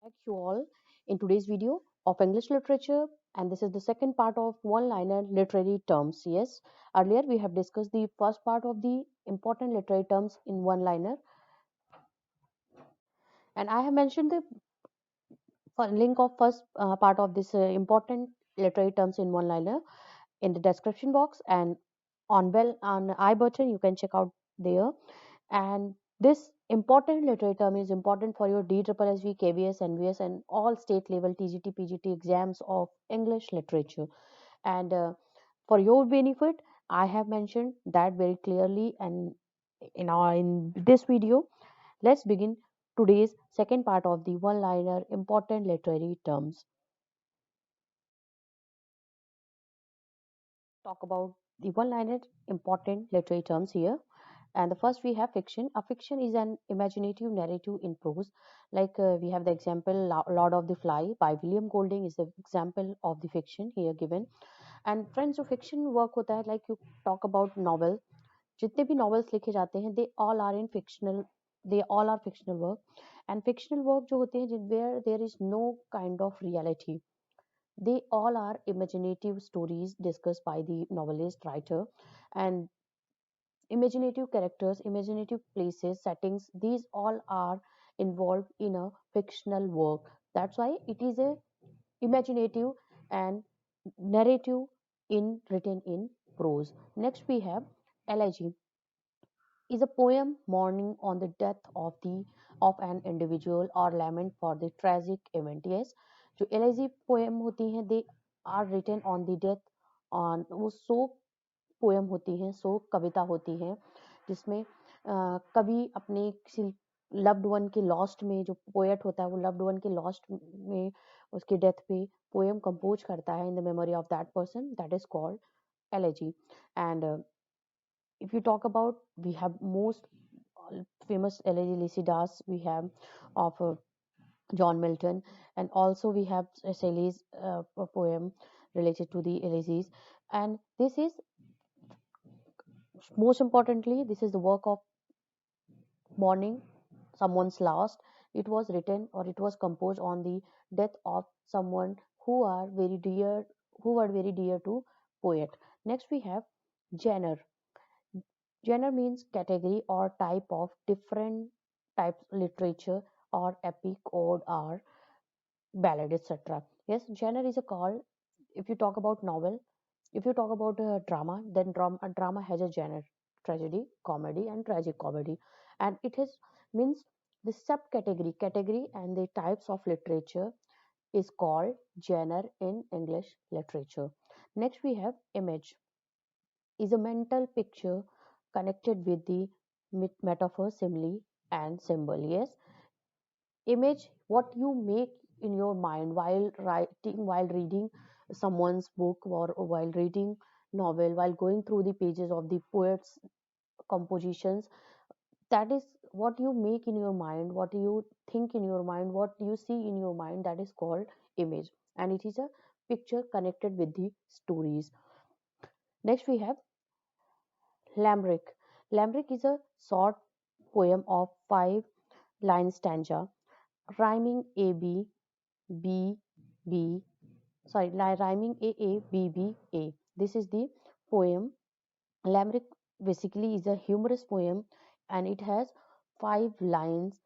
Back you all in today's video of English literature, and this is the second part of one-liner literary terms. Yes, earlier we have discussed the first part of the important literary terms in one-liner, and I have mentioned the link of first part of this important literary terms in one-liner in the description box and on I button you can check out there. And this important literary term is important for your DSSSB, KBS, NVS, and all state level TGT, PGT exams of English literature. And for your benefit, I have mentioned that very clearly. And in this video, let's begin today's second part of the one-liner important literary terms. Talk about the one-liner important literary terms here. And the first we have fiction. A fiction is an imaginative narrative in prose. Like we have the example Lord of the Fly by William Golding is the example of the fiction here given. And friends, जो fiction work होता है, like you talk about novel, जितने भी novels लिखे जाते हैं, they all are fictional work. And fictional work जो होते हैं, where there is no kind of reality, they all are imaginative stories discussed by the novelist writer. And imaginative characters, imaginative places, settings, these all are involved in a fictional work. That's why it is a imaginative and narrative in written in prose. Next we have elegy is a poem mourning on the death of an individual or lament for the tragic event. Yes, जो elegy poem होती हैं they are written on the death on वो शोक poem होती हैं, शोक कविता होती हैं, जिसमें कवि अपने किसी लव्ड वन के लॉस्ट में, जो पोएट होता है वो लव्ड वन के लॉस्ट में उसके डेथ पे पोएम कंपोज करता है in the memory of that person, that is called elegy. And if you talk about, we have most famous elegy Lycidas we have of John Milton, and also we have Shelley's poem related to the elegies. And this is most importantly, this is the work of mourning someone's lost. It was written or it was composed on the death of someone who are very dear, who are very dear to poet. Next we have genre. Genre means category or type of different types literature or epic, ode, or ballad, etc. Yes, genre is a call. If you talk about novel, if you talk about drama, then drama has a genre: tragedy, comedy, and tragic comedy. And it has means the subcategory, category, and the types of literature is called genre in English literature. Next, we have image is a mental picture connected with the metaphor, simile, and symbol. Yes, image, what you make in your mind while writing, while reading someone's book, or while reading novel, while going through the pages of the poet's compositions, that is what you make in your mind, what you think in your mind, what you see in your mind, that is called image. And it is a picture connected with the stories. Next we have lamerick. Lamerick is a short poem of 5 line stanza rhyming B, B, rhyming A. This is the poem. Lamerick basically is a humorous poem, and it has 5 lines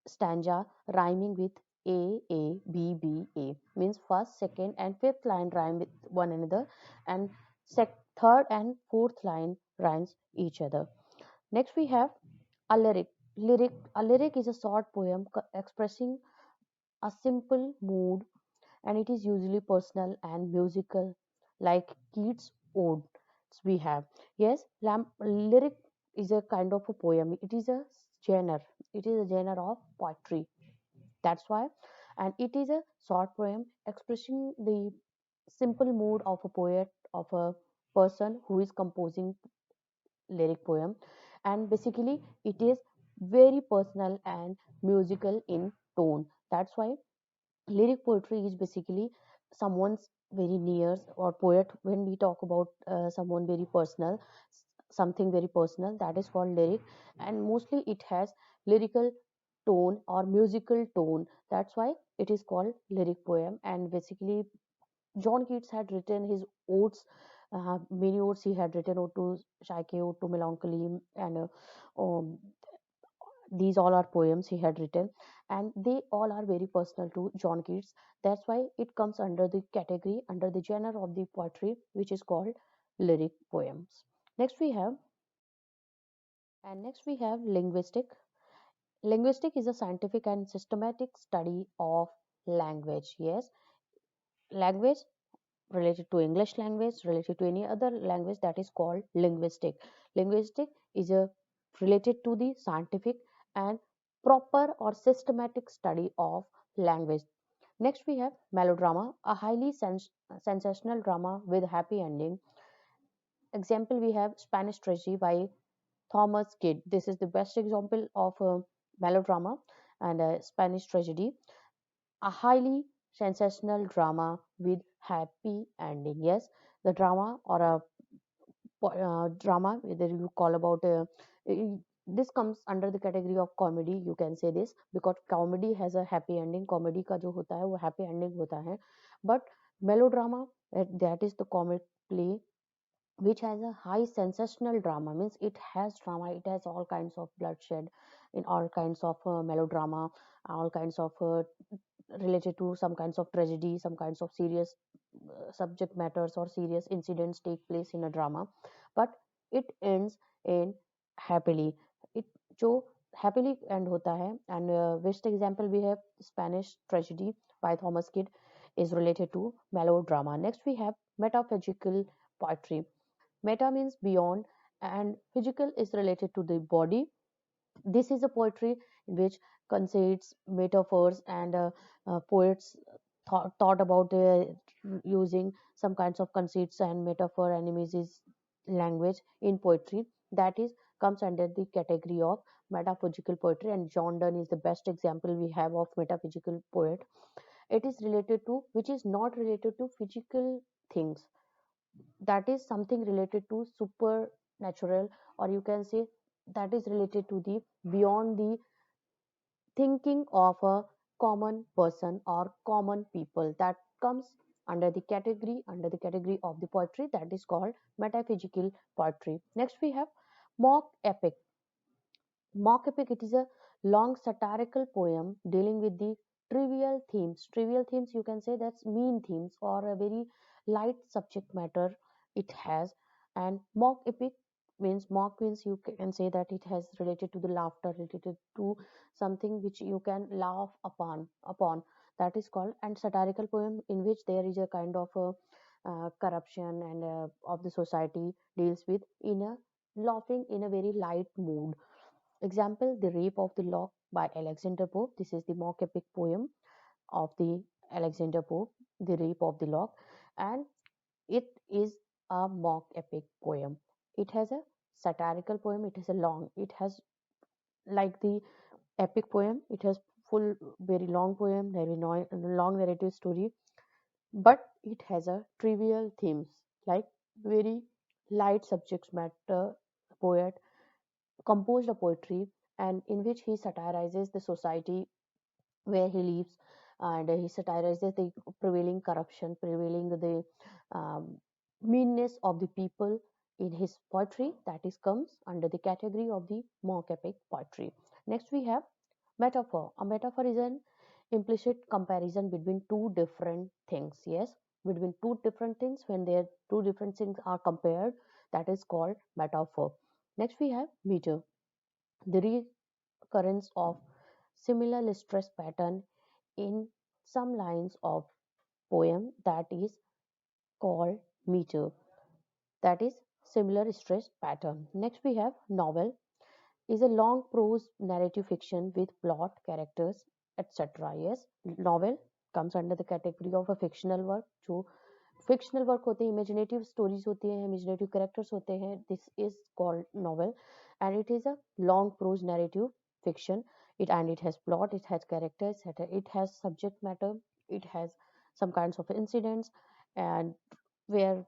stanza rhyming with A. Means first, second, and fifth line rhyme with one another, and third and fourth line rhymes each other. Next we have a lyric. A lyric is a short poem expressing a simple mood, and it is usually personal and musical, like Keats' odes we have. Yes, lyric is a kind of a poem. It is a genre. It is a genre of poetry. That's why, and it is a short poem expressing the simple mood of a poet, of a person who is composing lyric poem. And basically it is very personal and musical in tone. That's why lyric poetry is basically someone's very near, or poet, when we talk about someone very personal, something very personal, that is called lyric. And mostly it has lyrical tone or musical tone. That's why it is called lyric poem. And basically, John Keats had written his odes, many odes he had written, Ode to Psyche, Ode to Melancholy, and um, these all are poems he had written, and they all are very personal to John Keats. That's why it comes under the category, under the genre of the poetry, which is called lyric poems. Next we have, next we have linguistic. Linguistic is a scientific and systematic study of language. Yes, language related to English language, related to any other language, that is called linguistic. Linguistic is a related to the scientific and proper or systematic study of language. Next we have melodrama, a highly sensational drama with happy ending. Example, we have Spanish tragedy by Thomas Kidd. This is the best example of melodrama and a Spanish tragedy, a highly sensational drama with happy ending. Yes, the drama or a drama that you call about this comes under the category of comedy. You can say this because comedy has a happy ending. Comedy का जो होता है वो happy ending होता है, but melodrama, that is the comic play which has a high sensational drama, means it has drama, it has all kinds of bloodshed in all kinds of melodrama, all kinds of related to some kinds of tragedy, some kinds of serious subject matters or serious incidents take place in a drama, but it ends in happily. It जो happily end होता है, and best example we have Spanish tragedy by Thomas Kidd is related to melodrama. Next we have metaphysical poetry. Meta means beyond, and physical is related to the body. This is a poetry in which conceits metaphors, and poets thought about using some kinds of conceits and metaphor and images language in poetry. That is comes under the category of metaphysical poetry, and John Donne is the best example we have of metaphysical poet. It is related to, which is not related to physical things, that is something related to supernatural, or you can say that is related to the beyond the thinking of a common person or common people. That comes under the category of the poetry, that is called metaphysical poetry. Next we have mock epic. Mock epic, it is a long satirical poem dealing with the trivial themes. Trivial themes, you can say that's mean themes or a very light subject matter it has. And mock means you can say that it has related to the laughter, related to something which you can laugh upon. That is called, and satirical poem in which there is a kind of a corruption and of the society deals with in a laughing in a very light mood. Example, The Rape of the Lock by Alexander Pope. This is the mock epic poem of the Alexander Pope, The Rape of the Lock, and it is a mock epic poem. It has a satirical poem, it is a long, it has like the epic poem, it has full, very long poem, very long narrative story, but it has a trivial themes like very light subject matter. Poet composed a poetry and in which he satirizes the society where he lives, and he satirizes the prevailing corruption, prevailing the um, meanness of the people in his poetry. That is comes under the category of the mock epic poetry. Next we have metaphor. A metaphor is an implicit comparison between two different things. Yes, between two different things, when their two different things are compared, that is called metaphor. Next we have meter, the recurrence of similar stress pattern in some lines of poem, that is called meter, that is similar stress pattern. Next we have novel, is a long prose narrative fiction with plot, characters, etc. Yes, novel comes under the category of a fictional work. जो fictional work होते हैं, imaginative stories होती हैं, imaginative characters होते हैं, this is called novel, and it is a long prose narrative fiction. It has plot, it has characters, it has subject matter, it has some kinds of incidents, and where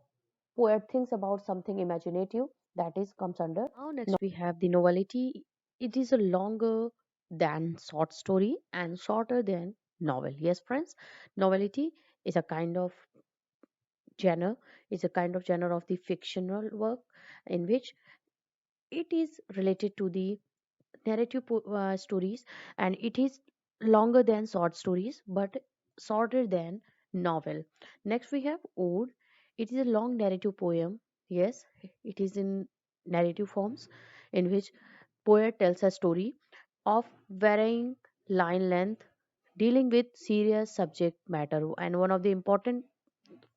poet thinks about something imaginative, that is comes under. Now next we have the novelty. It is a longer than short story and shorter than novel. Yes, friends, novelty is a kind of genre, is a kind of genre of the fictional work in which it is related to the narrative stories, and it is longer than short stories but shorter than novel. Next we have ode. It is a long narrative poem. Yes, it is in narrative forms in which poet tells a story of varying line length, dealing with serious subject matter. And one of the important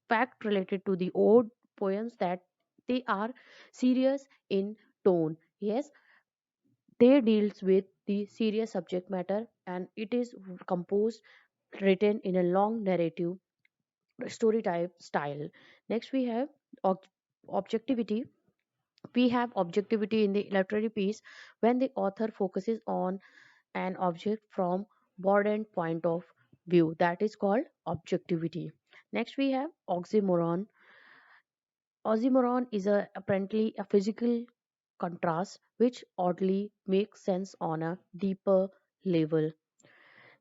fact related to the ode poems that they are serious in tone. Yes, they deals with the serious subject matter, and it is composed, written in a long narrative story type style. Next we have ob- objectivity. We have objectivity in the literary piece when the author focuses on an object from broadened point of view, that is called objectivity. Next we have oxymoron. Oxymoron is apparently a physical contrast which oddly makes sense on a deeper level.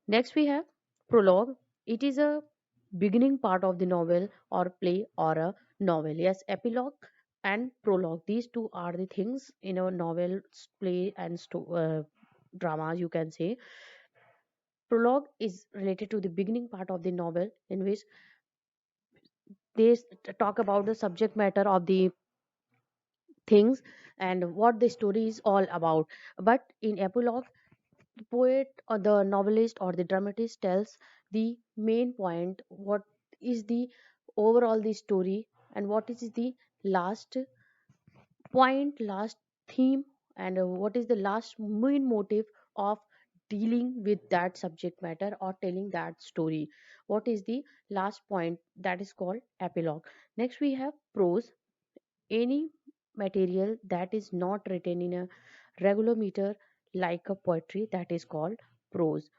Next, we have prologue. It is a beginning part of the novel or play or a novel. Yes, epilogue and prologue. These two are the things in a novel, play, and dramas, you can say. Prologue is related to the beginning part of the novel in which they talk about the subject matter of the things and what the story is all about. But in epilogue, the poet or the novelist or the dramatist tells the main point, what is the overall the story, and what is the last point, last theme, and what is the last main motive of dealing with that subject matter or telling that story. What is the last point, that is called epilogue. Next we have prose. Any material that is not written in a regular meter like a poetry, that is called prose.